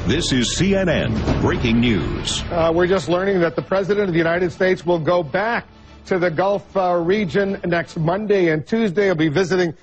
This is CNN Breaking News. We're just learning that the President of the United States will go back to the Gulf region next Monday and Tuesday. He'll be visiting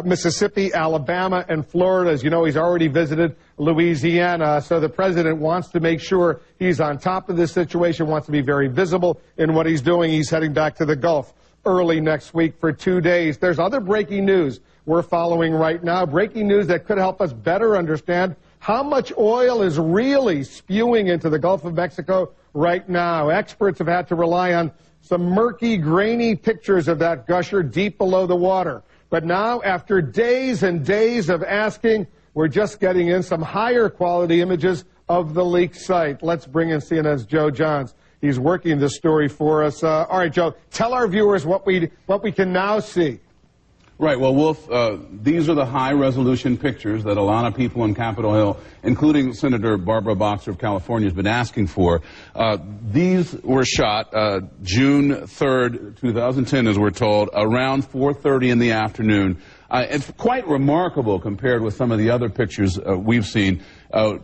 Mississippi, Alabama, and Florida. As you know, he's already visited Louisiana. So the President wants to make sure he's on top of this situation, wants to be very visible in what he's doing. He's heading back to the Gulf early next week for 2 days. There's other breaking news we're following right now, breaking news that could help us better understand how much oil is really spewing into the Gulf of Mexico right now. Experts have had to rely on some murky, grainy pictures of that gusher deep below the water. But now, after days and days of asking, we're just getting in some higher quality images of the leak site. Let's bring in CNN's Joe Johns. He's working this story for us. All right, Joe, tell our viewers what we can now see. Right. Well, Wolf, these are the high-resolution pictures that a lot of people in Capitol Hill, including Senator Barbara Boxer of California, has been asking for. These were shot June 3rd, 2010, as we're told, around 4:30 in the afternoon. It's quite remarkable compared with some of the other pictures we've seen.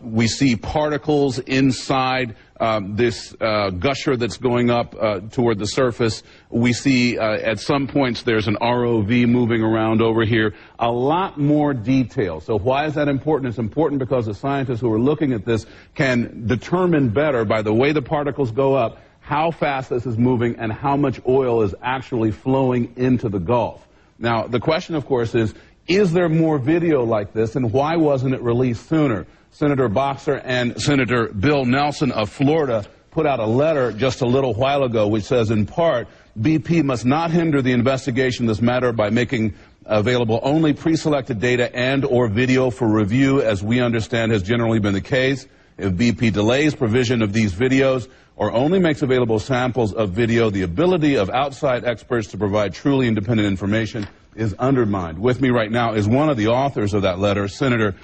We see particles inside this gusher that's going up toward the surface. We see at some points there's an ROV moving around over here. A lot more detail. So why is that important? It's important because the scientists who are looking at this can determine better by the way the particles go up how fast this is moving and how much oil is actually flowing into the Gulf. Now, the question, of course, is there more video like this, and why wasn't it released sooner? Senator Boxer and Senator Bill Nelson of Florida put out a letter just a little while ago which says, in part, BP must not hinder the investigation of this matter by making available only pre-selected data and or video for review, as we understand has generally been the case. If BP delays provision of these videos or only makes available samples of video, the ability of outside experts to provide truly independent information is undermined. With me right now is one of the authors of that letter, Senator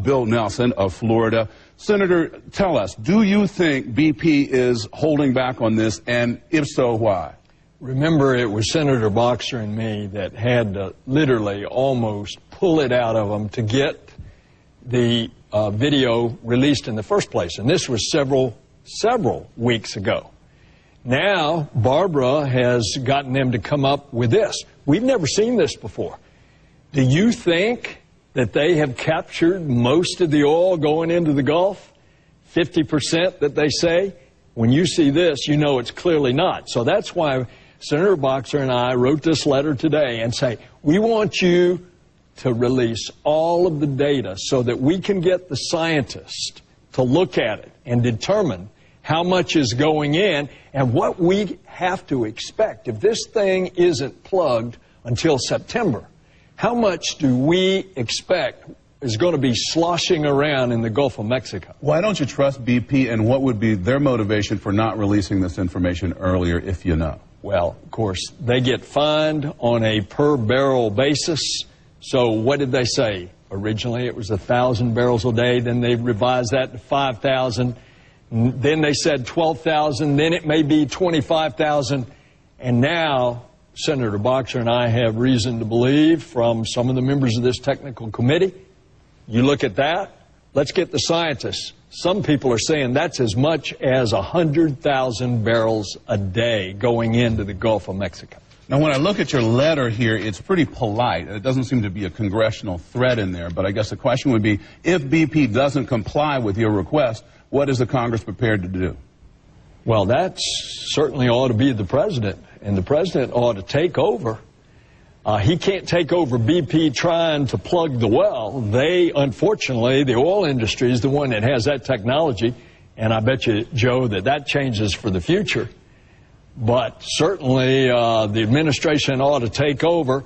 Bill Nelson of Florida. Senator, tell us, do you think BP is holding back on this, and if so, why? Remember, it was Senator Boxer and me that had to literally almost pull it out of them to get the video released in the first place, and this was several weeks ago. Now, Barbara has gotten them to come up with this. We've never seen this before. Do you think that they have captured most of the oil going into the Gulf? 50% that they say? When you see this, you know it's clearly not. So that's why Senator Boxer and I wrote this letter today and say, we want you to release all of the data so that we can get the scientists to look at it and determine how much is going in and what we have to expect. If this thing isn't plugged until September, how much do we expect is going to be sloshing around in the Gulf of Mexico? Why don't you trust BP, and what would be their motivation for not releasing this information earlier, if you know? Well, of course, they get fined on a per barrel basis. So what did they say? Originally it was 1,000 barrels a day, then they revised that to 5,000. Then they said 12,000, then it may be 25,000, and now Senator Boxer and I have reason to believe from some of the members of this technical committee, you look at that, let's get the scientists. Some people are saying that's as much as 100,000 barrels a day going into the Gulf of Mexico. Now, when I look at your letter here, it's pretty polite. It doesn't seem to be a congressional threat in there, but I guess the question would be, if BP doesn't comply with your request, what is the Congress prepared to do? Well, that certainly ought to be the president, and the president ought to take over. He can't take over BP trying to plug the well. Unfortunately, the oil industry is the one that has that technology, and I bet you, Joe, that changes for the future. But certainly the administration ought to take over,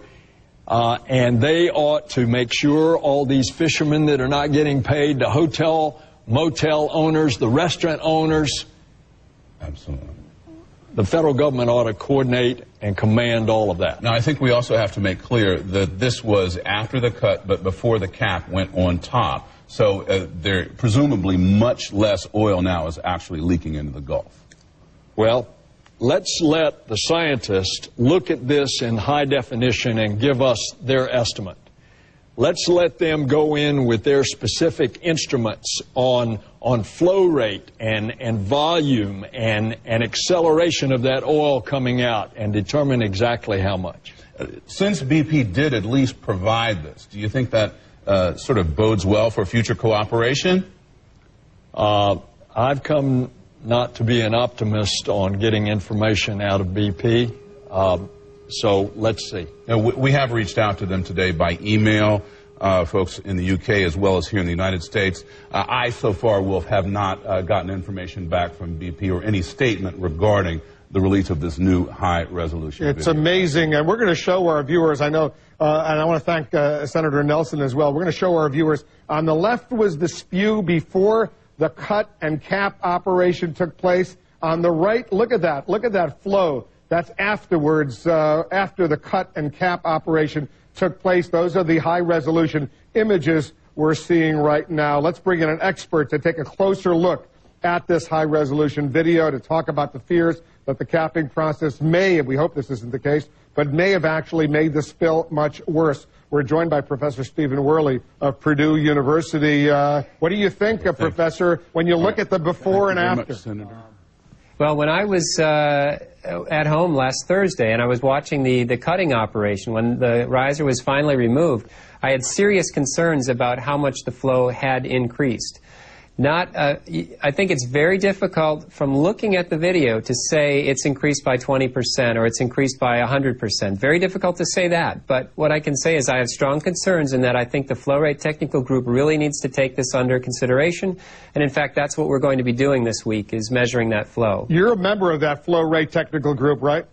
and they ought to make sure all these fishermen that are not getting paid, the hotel, motel owners, the restaurant owners. Absolutely. The federal government ought to coordinate and command all of that. Now, I think we also have to make clear that this was after the cut, but before the cap went on top. So there presumably much less oil now is actually leaking into the Gulf. Well, let's let the scientists look at this in high definition and give us their estimate. Let's let them go in with their specific instruments on flow rate and volume and acceleration of that oil coming out and determine exactly how much. Since BP did at least provide this, do you think that sort of bodes well for future cooperation? I've come not to be an optimist on getting information out of BP. So let's see. Now, we have reached out to them today by email, folks in the UK as well as here in the United States. I, so far, Wolf, have not gotten information back from BP or any statement regarding the release of this new high-resolution video. It's amazing, and we're going to show our viewers, I know, and I want to thank Senator Nelson as well. We're going to show our viewers. On the left was the spew before the cut and cap operation took place. On the right, look at that flow. That's afterwards, after the cut and cap operation took place. Those are the high-resolution images we're seeing right now. Let's bring in an expert to take a closer look at this high-resolution video to talk about the fears that the capping process may, and we hope this isn't the case, but may have actually made the spill much worse. We're joined by Professor Stephen Worley of Purdue University. What do you think, Professor, when you look at the before and after? Well, when I was at home last Thursday and I was watching the cutting operation, when the riser was finally removed, I had serious concerns about how much the flow had increased. I think it's very difficult from looking at the video to say it's increased by 20% or it's increased by 100%. Very difficult to say that. But what I can say is I have strong concerns in that I think the flow rate technical group really needs to take this under consideration. And in fact, that's what we're going to be doing this week, is measuring that flow. You're a member of that flow rate technical group, right?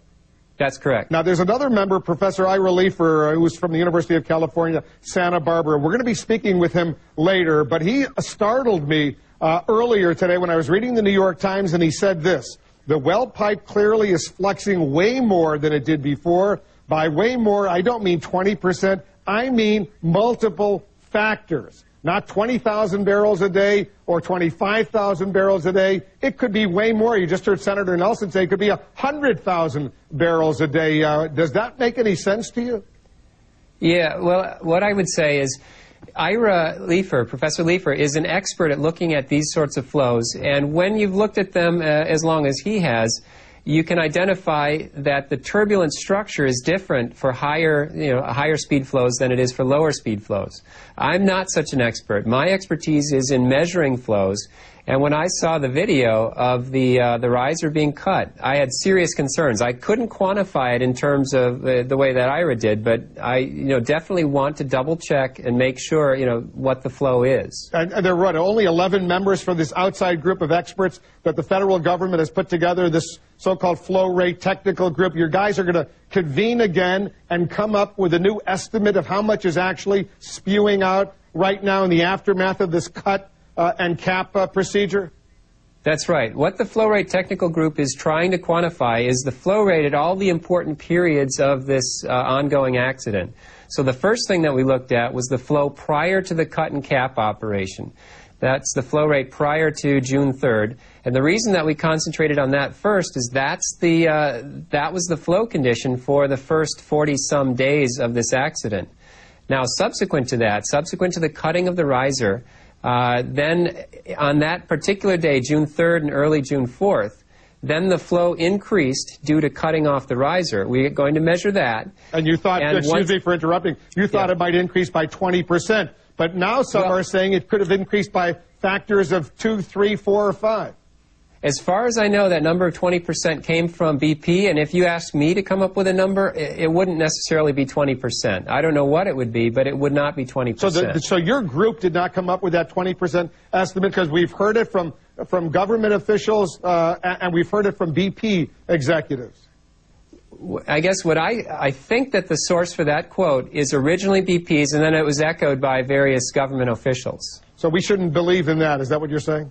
That's correct. Now, there's another member, Professor Ira Leifer, who's from the University of California, Santa Barbara. We're going to be speaking with him later, but he startled me earlier today when I was reading the New York Times, and he said this: the well pipe clearly is fluxing way more than it did before. By way more, I don't mean 20%. I mean multiple factors. Not 20,000 barrels a day or 25,000 barrels a day. It could be way more. You just heard Senator Nelson say it could be 100,000 barrels a day. Does that make any sense to you? Yeah, well, what I would say is Ira Leifer, Professor Leifer, is an expert at looking at these sorts of flows, and when you've looked at them as long as he has, you can identify that the turbulent structure is different for higher speed flows than it is for lower speed flows. I'm not such an expert. My expertise is in measuring flows, and when I saw the video of the riser being cut, I had serious concerns. I couldn't quantify it in terms of the way that Ira did, but I definitely want to double check and make sure what the flow is. And there were only 11 members from this outside group of experts that the federal government has put together, this so-called flow rate technical group. Your guys are going to convene again and come up with a new estimate of how much is actually spewing out right now in the aftermath of this cut and cap procedure? That's right. What the flow rate technical group is trying to quantify is the flow rate at all the important periods of this ongoing accident. So the first thing that we looked at was the flow prior to the cut and cap operation. That's the flow rate prior to June 3rd. And the reason that we concentrated on that first is that was the flow condition for the first 40-some days of this accident. Now, subsequent to the cutting of the riser, then on that particular day, June 3rd and early June 4th, then the flow increased due to cutting off the riser. We're going to measure that. And you thought, excuse me for interrupting, you thought it might increase by 20%. But now some are saying it could have increased by factors of 2, 3, 4, or 5. As far as I know, that number of 20% came from BP, and if you asked me to come up with a number, it wouldn't necessarily be 20%. I don't know what it would be, but it would not be 20%. So your group did not come up with that 20% estimate, because we've heard it from government officials and we've heard it from BP executives. I guess I think that the source for that quote is originally BP's, and then it was echoed by various government officials. So we shouldn't believe in that. Is that what you're saying?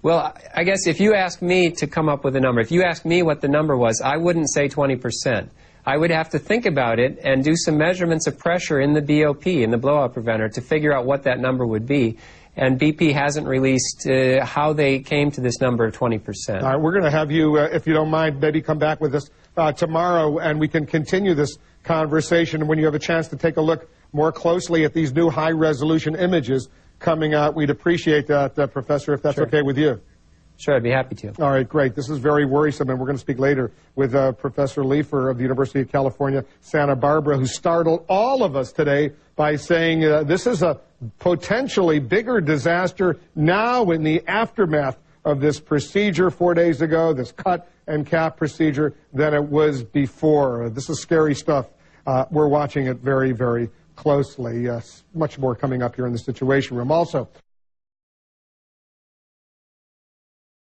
Well, I guess if you ask me to come up with a number, if you ask me what the number was, I wouldn't say 20%. I would have to think about it and do some measurements of pressure in the BOP, in the blowout preventer, to figure out what that number would be. And BP hasn't released how they came to this number of 20%. All right, we're going to have you, if you don't mind, maybe come back with us tomorrow, and we can continue this conversation when you have a chance to take a look more closely at these new high-resolution images coming out. We'd appreciate that, Professor, if that's okay with you. Sure, I'd be happy to. All right, great. This is very worrisome, and we're going to speak later with Professor Leifer of the University of California, Santa Barbara, who startled all of us today by saying this is a potentially bigger disaster now in the aftermath of this procedure 4 days ago, this cut and cap procedure, than it was before. This is scary stuff. We're watching it very, very closely. Much more coming up here in the Situation Room. Also,